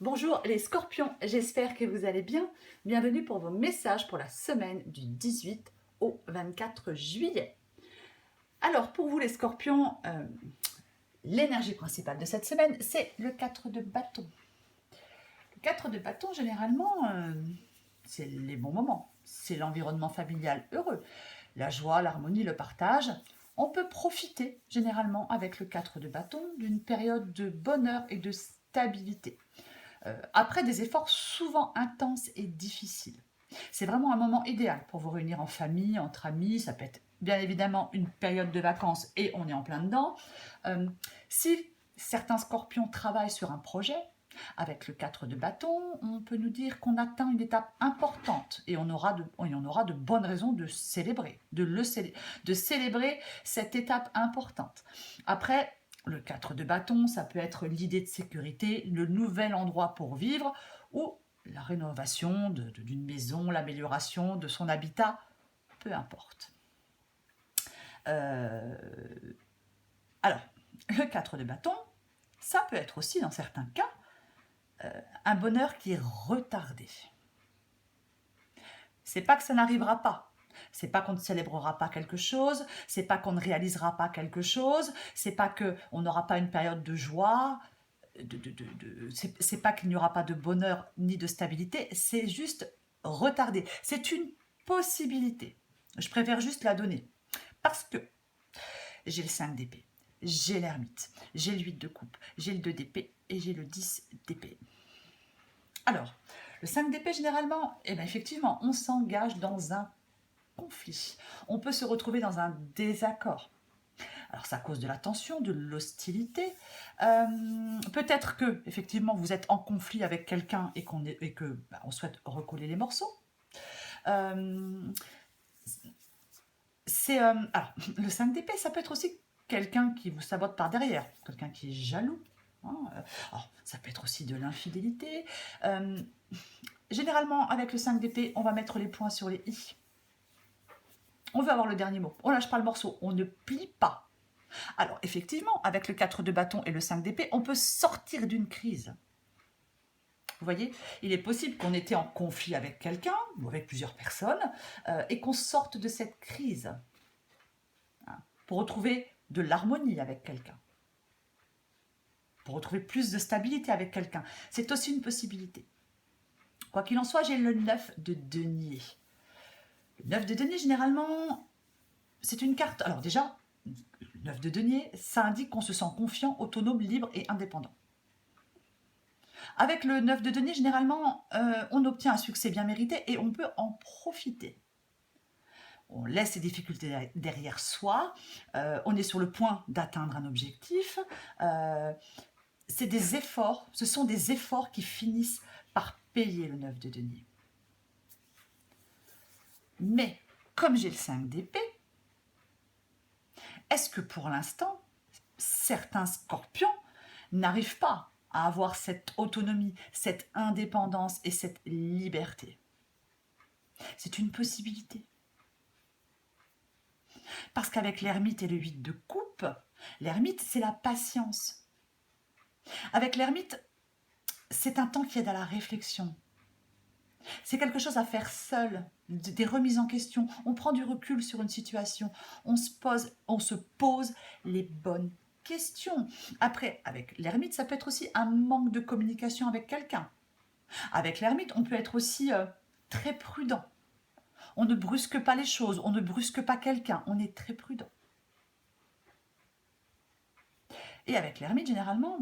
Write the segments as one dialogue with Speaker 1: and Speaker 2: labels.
Speaker 1: Bonjour les scorpions, j'espère que vous allez bien. Bienvenue pour vos messages pour la semaine du 18 au 24 juillet. Alors pour vous les scorpions, l'énergie principale de cette semaine, c'est le 4 de bâton. Le 4 de bâton, généralement, c'est les bons moments, c'est l'environnement familial heureux, la joie, l'harmonie, le partage. On peut profiter généralement avec le 4 de bâton d'une période de bonheur et de stabilité. Après des efforts souvent intenses et difficiles. C'est vraiment un moment idéal pour vous réunir en famille, entre amis. Ça peut être bien évidemment une période de vacances et on est en plein dedans. Euh, si certains scorpions travaillent sur un projet, avec le 4 de bâton, on peut nous dire qu'on atteint une étape importante et on aura de bonnes raisons de célébrer, de célébrer cette étape importante. Après, le 4 de bâton, ça peut être l'idée de sécurité, le nouvel endroit pour vivre ou la rénovation d'une maison, l'amélioration de son habitat, peu importe. Euh, alors, le 4 de bâton, ça peut être aussi, dans certains cas, un bonheur qui est retardé. C'est pas que ça n'arrivera pas. C'est pas qu'on ne célébrera pas quelque chose, c'est pas qu'on ne réalisera pas quelque chose, c'est pas qu'on n'aura pas une période de joie, c'est pas qu'il n'y aura pas de bonheur ni de stabilité, c'est juste retardé. C'est une possibilité. Je préfère juste la donner. Parce que j'ai le 5 d'épée, j'ai l'ermite, j'ai le 8 de coupe, j'ai le 2 d'épée et j'ai le 10 d'épée. Alors, le 5 d'épée, généralement, eh bien, effectivement, on s'engage dans un conflit. On peut se retrouver dans un désaccord. Alors, ça cause de la tension, de l'hostilité. Peut-être que, effectivement, vous êtes en conflit avec quelqu'un et que on souhaite recoller les morceaux. Euh, alors, le 5 d'épée, ça peut être aussi quelqu'un qui vous sabote par derrière, quelqu'un qui est jaloux. Hein. Alors, ça peut être aussi de l'infidélité. Euh, Généralement, avec le 5 d'épée, on va mettre les points sur les i. On veut avoir le dernier mot. On lâche pas le morceau. On ne plie pas. Alors, effectivement, avec le 4 de bâton et le 5 d'épée, on peut sortir d'une crise. Vous voyez, il est possible qu'on était en conflit avec quelqu'un ou avec plusieurs personnes et qu'on sorte de cette crise hein, pour retrouver de l'harmonie avec quelqu'un, pour retrouver plus de stabilité avec quelqu'un. C'est aussi une possibilité. Quoi qu'il en soit, j'ai le 9 de denier. Le 9 de denier, généralement, c'est une carte. Alors déjà, le 9 de denier, ça indique qu'on se sent confiant, autonome, libre et indépendant. Avec le 9 de denier, généralement, on obtient un succès bien mérité et on peut en profiter. On laisse les difficultés derrière soi, on est sur le point d'atteindre un objectif. C'est des efforts, ce sont des efforts qui finissent par payer le 9 de denier. Mais, comme j'ai le 5 d'épée, est-ce que pour l'instant, certains scorpions n'arrivent pas à avoir cette autonomie, cette indépendance et cette liberté? C'est une possibilité. Parce qu'avec l'ermite et le 8 de coupe, l'ermite, c'est la patience. Avec l'ermite, c'est un temps qui aide à la réflexion. C'est quelque chose à faire seul, des remises en question. On prend du recul sur une situation, on se pose les bonnes questions. Après, avec l'ermite, ça peut être aussi un manque de communication avec quelqu'un. Avec l'ermite, on peut être aussi très prudent. On ne brusque pas les choses, on ne brusque pas quelqu'un, on est très prudent. Et avec l'ermite, généralement,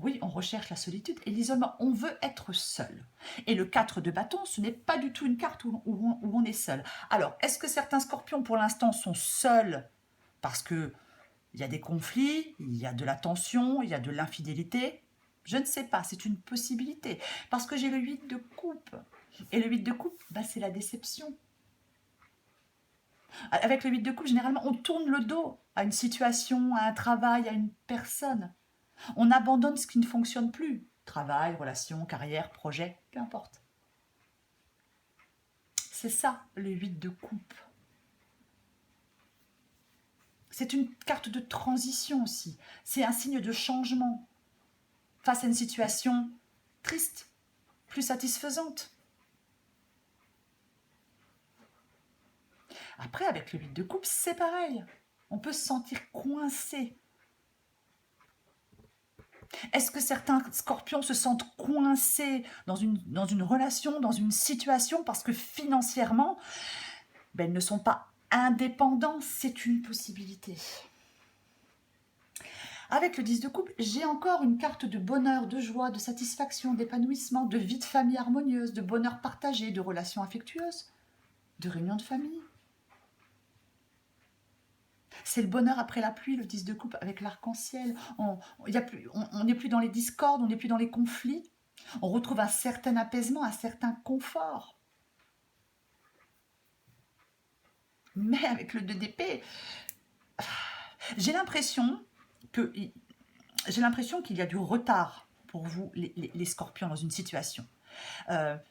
Speaker 1: oui, on recherche la solitude et l'isolement. On veut être seul. Et le 4 de bâton, ce n'est pas du tout une carte où on est seul. Alors, est-ce que certains scorpions, pour l'instant, sont seuls parce qu'il y a des conflits, il y a de la tension, il y a de l'infidélité? Je ne sais pas, c'est une possibilité. Parce que j'ai le 8 de coupe. Et le 8 de coupe, c'est la déception. Avec le 8 de coupe, généralement, on tourne le dos à une situation, à un travail, à une personne. On abandonne ce qui ne fonctionne plus. Travail, relation, carrière, projet, peu importe. C'est ça, le 8 de coupe. C'est une carte de transition aussi. C'est un signe de changement face à une situation triste, plus satisfaisante. Après, avec le 8 de coupe, c'est pareil. On peut se sentir coincé. Est-ce que certains scorpions se sentent coincés dans une relation, dans une situation, parce que financièrement, ils ne sont pas indépendants? C'est une possibilité. Avec le 10 de coupe, j'ai encore une carte de bonheur, de joie, de satisfaction, d'épanouissement, de vie de famille harmonieuse, de bonheur partagé, de relations affectueuses, de réunions de famille. C'est le bonheur après la pluie, le 10 de coupe avec l'arc-en-ciel. On n'est plus dans les discordes, on n'est plus dans les conflits. On retrouve un certain apaisement, un certain confort. Mais avec le 2 d'épée, j'ai l'impression qu'il y a du retard pour vous, les scorpions, dans une situation.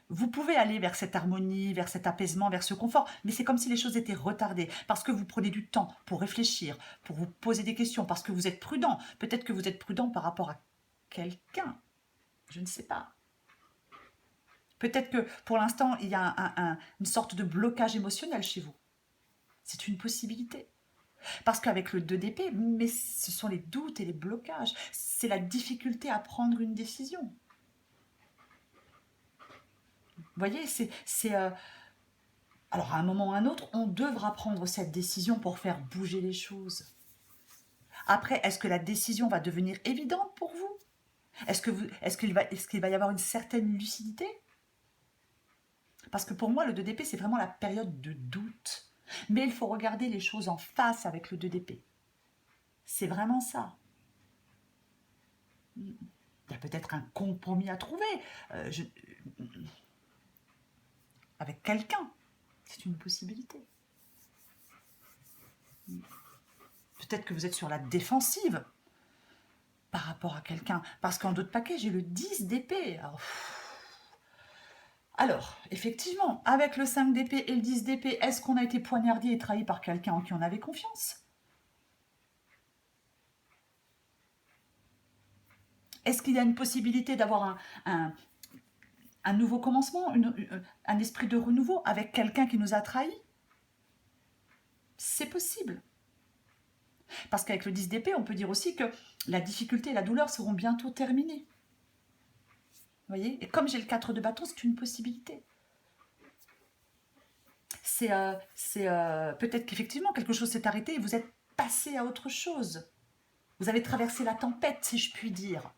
Speaker 1: Vous pouvez aller vers cette harmonie, vers cet apaisement, vers ce confort, mais c'est comme si les choses étaient retardées, parce que vous prenez du temps pour réfléchir, pour vous poser des questions, parce que vous êtes prudent. Peut-être que vous êtes prudent par rapport à quelqu'un, je ne sais pas. Peut-être que pour l'instant, il y a une sorte de blocage émotionnel chez vous. C'est une possibilité. Parce qu'avec le 2 d'épée, mais ce sont les doutes et les blocages. C'est la difficulté à prendre une décision. Vous voyez, alors à un moment ou à un autre, on devra prendre cette décision pour faire bouger les choses. Après, est-ce que la décision va devenir évidente pour vous? Est-ce qu'il va y avoir une certaine lucidité? Parce que pour moi, le 2 d'épée, c'est vraiment la période de doute. Mais il faut regarder les choses en face avec le 2 d'épée. C'est vraiment ça. Il y a peut-être un compromis à trouver avec quelqu'un. C'est une possibilité. Peut-être que vous êtes sur la défensive par rapport à quelqu'un. Parce qu'en dos de paquet, j'ai le 10 d'épée. Alors, effectivement, avec le 5 d'épée et le 10 d'épée, est-ce qu'on a été poignardé et trahi par quelqu'un en qui on avait confiance? Est-ce qu'il y a une possibilité d'avoir un nouveau commencement, un esprit de renouveau avec quelqu'un qui nous a trahis? C'est possible. Parce qu'avec le 10 d'épée, on peut dire aussi que la difficulté et la douleur seront bientôt terminées. Vous voyez? Et comme j'ai le 4 de bâton, c'est une possibilité. C'est peut-être qu'effectivement, quelque chose s'est arrêté et vous êtes passé à autre chose. Vous avez traversé la tempête, si je puis dire.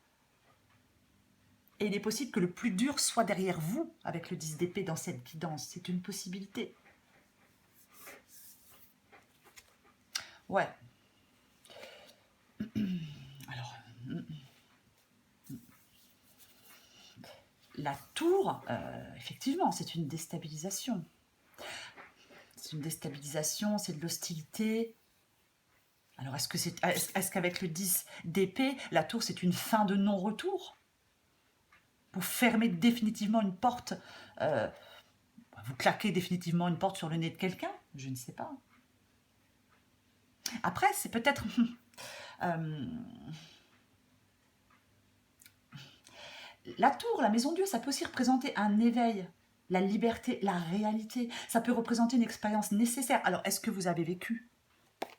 Speaker 1: Et il est possible que le plus dur soit derrière vous avec le 10 d'épée dans cette guidance. C'est une possibilité. Ouais. Alors, la tour, effectivement, c'est une déstabilisation. C'est une déstabilisation, c'est de l'hostilité. Alors, est-ce qu'avec le 10 d'épée, la tour, c'est une fin de non-retour? Vous fermez définitivement une porte, vous claquez définitivement une porte sur le nez de quelqu'un? Je ne sais pas. Après, c'est peut-être... la tour, la maison Dieu, ça peut aussi représenter un éveil, la liberté, la réalité. Ça peut représenter une expérience nécessaire. Alors, est-ce que vous avez vécu?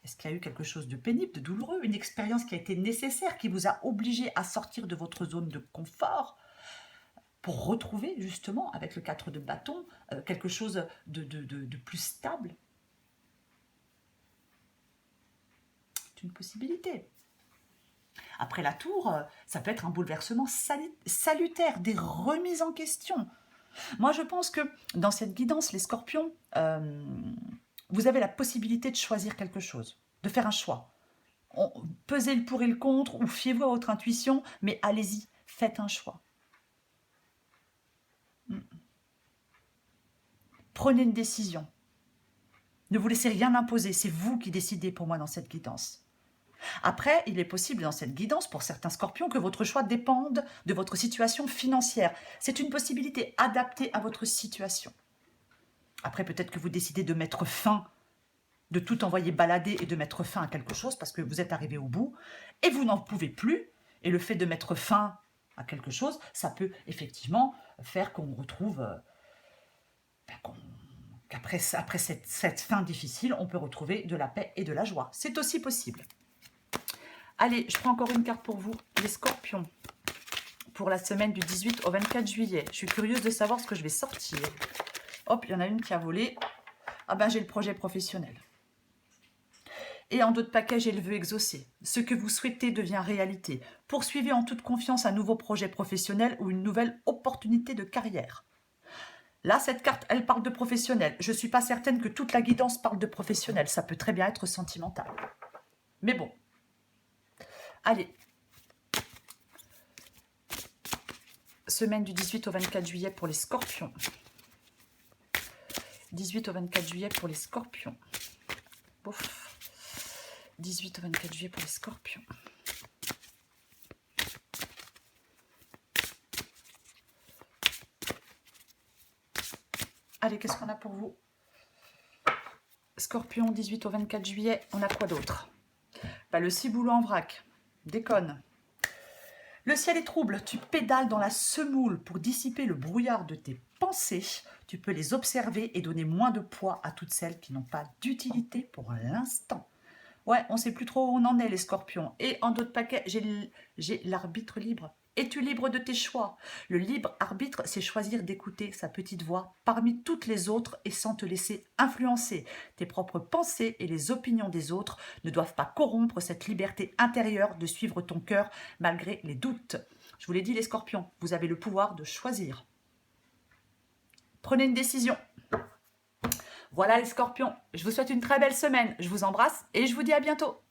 Speaker 1: Est-ce qu'il y a eu quelque chose de pénible, de douloureux? Une expérience qui a été nécessaire, qui vous a obligé à sortir de votre zone de confort pour retrouver, justement, avec le 4 de bâton, quelque chose de plus stable? C'est une possibilité. Après la tour, ça peut être un bouleversement salutaire, des remises en question. Moi, je pense que dans cette guidance, les scorpions, vous avez la possibilité de choisir quelque chose, de faire un choix. Pesez le pour et le contre, ou fiez-vous à votre intuition, mais allez-y, faites un choix. Prenez une décision. Ne vous laissez rien imposer, c'est vous qui décidez pour moi dans cette guidance. Après, il est possible dans cette guidance, pour certains scorpions, que votre choix dépende de votre situation financière. C'est une possibilité adaptée à votre situation. Après, peut-être que vous décidez de mettre fin, de tout envoyer balader et de mettre fin à quelque chose parce que vous êtes arrivé au bout et vous n'en pouvez plus. Et le fait de mettre fin à quelque chose, ça peut effectivement faire qu'on retrouve, qu'après cette fin difficile, on peut retrouver de la paix et de la joie. C'est aussi possible. Allez, je prends encore une carte pour vous, les scorpions, pour la semaine du 18 au 24 juillet. Je suis curieuse de savoir ce que je vais sortir. Hop, il y en a une qui a volé. Ah ben, j'ai le projet professionnel. Et en d'autres paquets, j'ai le vœu exaucé. Ce que vous souhaitez devient réalité. Poursuivez en toute confiance un nouveau projet professionnel ou une nouvelle opportunité de carrière. Là, cette carte, elle parle de professionnel. Je ne suis pas certaine que toute la guidance parle de professionnel. Ça peut très bien être sentimental. Mais bon. Allez. Semaine du 18 au 24 juillet pour les scorpions. 18 au 24 juillet pour les scorpions. Bouf. 18 au 24 juillet pour les scorpions. Allez, qu'est-ce qu'on a pour vous? Scorpion, 18 au 24 juillet, on a quoi d'autre? Bah, le ciboulot en vrac. Déconne. Le ciel est trouble, tu pédales dans la semoule pour dissiper le brouillard de tes pensées. Tu peux les observer et donner moins de poids à toutes celles qui n'ont pas d'utilité pour l'instant. Ouais, on ne sait plus trop où on en est, les scorpions. Et en d'autres paquets, j'ai l'arbitre libre. Es-tu libre de tes choix? Le libre arbitre, c'est choisir d'écouter sa petite voix parmi toutes les autres et sans te laisser influencer. Tes propres pensées et les opinions des autres ne doivent pas corrompre cette liberté intérieure de suivre ton cœur malgré les doutes. Je vous l'ai dit, les scorpions, vous avez le pouvoir de choisir. Prenez une décision. Voilà les scorpions, je vous souhaite une très belle semaine, je vous embrasse et je vous dis à bientôt.